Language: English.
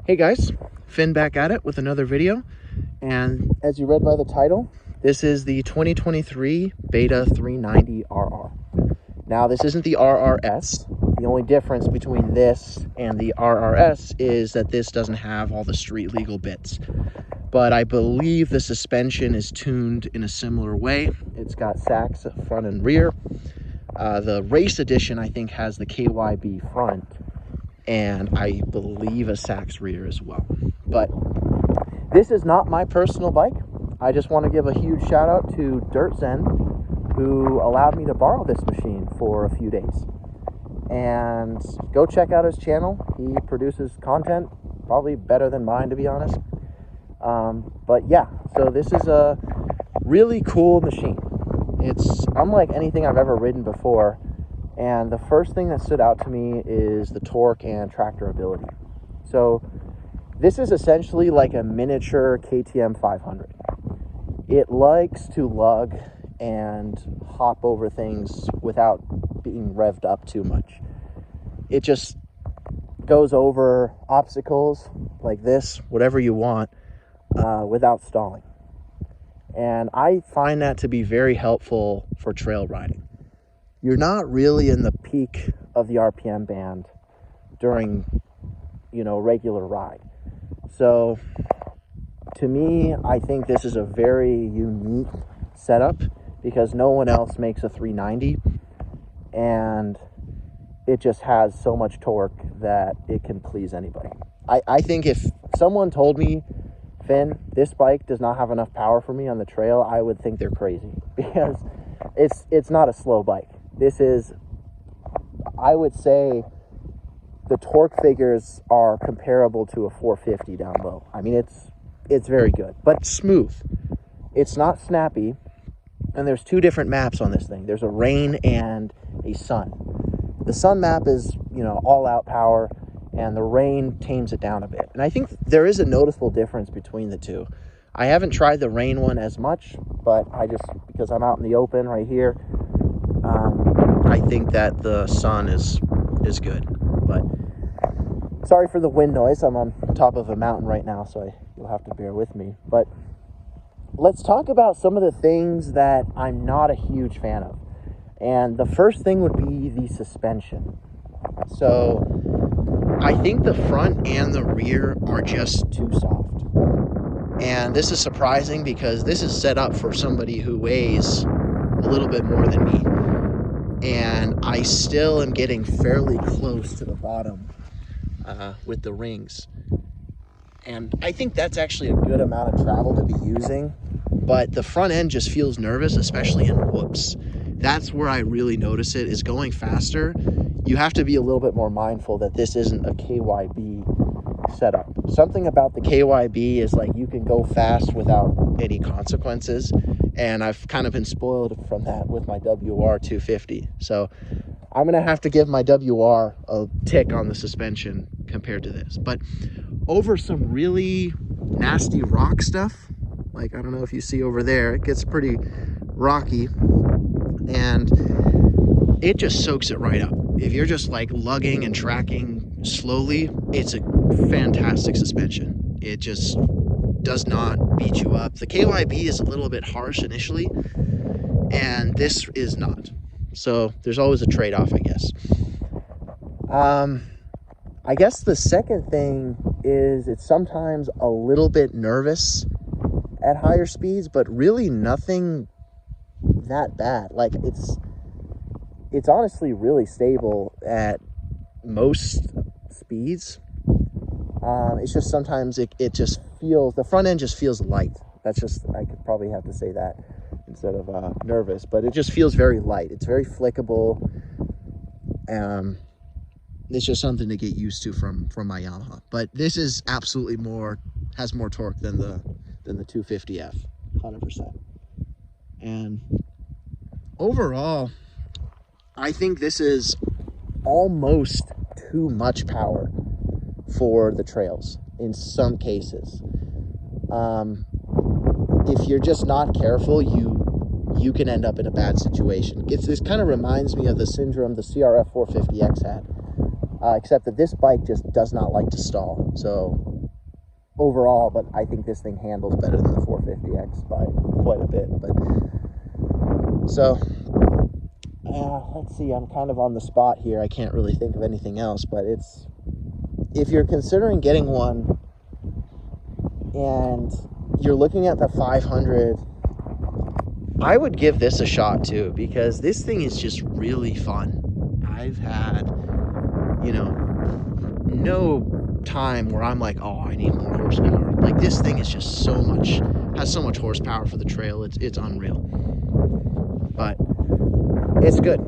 Hey guys, Finn back at it with another video, and as you read by the title, this is the 2023 Beta 390 RR. Now this isn't the RRS. The only difference between this and the RRS is that this doesn't have all the street legal bits, but I believe the suspension is tuned in a similar way. It's got sacks front and rear. The race edition I think has the KYB front, and I believe a Sachs rear as well. But this is not my personal bike. I just want to give a huge shout out to Dirt Zen, who allowed me to borrow this machine for a few days. And go check out his channel. He produces content probably better than mine, to be honest. But yeah, so this is a really cool machine. It's unlike anything I've ever ridden before. And the first thing that stood out to me is the torque and tractorability. So this is essentially like a miniature KTM 500. It likes to lug and hop over things without being revved up too much. It just goes over obstacles like this, whatever you want, without stalling. And I find that to be very helpful for trail riding. You're not really in the peak of the RPM band during, regular ride. So to me, I think this is a very unique setup because no one else makes a 390, and it just has so much torque that it can please anybody. I think if someone told me, Finn, this bike does not have enough power for me on the trail, I would think they're crazy because it's not a slow bike. This is, I would say, the torque figures are comparable to a 450 down low. I mean, it's very good, but smooth. It's not snappy, and there's two different maps on this thing. There's a rain and a sun. The sun map is, all out power, and the rain tames it down a bit. And I think there is a noticeable difference between the two. I haven't tried the rain one as much, but because I'm out in the open right here, I think that the sun is good. But sorry for the wind noise. I'm on top of a mountain right now, so you'll have to bear with me. But let's talk about some of the things that I'm not a huge fan of. And the first thing would be the suspension. So I think the front and the rear are just too soft. And this is surprising because this is set up for somebody who weighs a little bit more than me. And I still am getting fairly close to the bottom with the rings. And I think that's actually a good amount of travel to be using. But the front end just feels nervous, especially in whoops. That's where I really notice it, is going faster. You have to be a little bit more mindful that this isn't a KYB setup. Something about the KYB is like you can go fast without any consequences. And I've kind of been spoiled from that with my WR 250. So I'm going to have to give my WR a tick on the suspension compared to this. But over some really nasty rock stuff, like I don't know if you see over there, it gets pretty rocky and it just soaks it right up. If you're just like lugging and tracking slowly, it's a fantastic suspension. It just does not beat you up. The KYB is a little bit harsh initially, and this is not. So there's always a trade-off, I guess. I guess the second thing is it's sometimes a little bit nervous at higher speeds, but really nothing that bad. Like it's honestly really stable at most speeds. It's just sometimes it just feels, the front end just feels light. That's just, I could probably have to say that instead of nervous, but it just feels very light. It's very flickable. It's just something to get used to from my Yamaha. But this is absolutely has more torque than the 250F, 100%. And overall, I think this is almost too much power for the trails in some cases. If you're just not careful, you can end up in a bad situation. This kind of reminds me of the syndrome the CRF 450X had, except that this bike just does not like to stall. So overall, but I think this thing handles better than the 450X by quite a bit. But so let's see, I'm kind of on the spot here. I can't really think of anything else, but if you're considering getting one and you're looking at the 500, I would give this a shot too, because this thing is just really fun. I've had, no time where I'm like, oh, I need more horsepower. Like, this thing is just has so much horsepower for the trail. It's unreal, but it's good.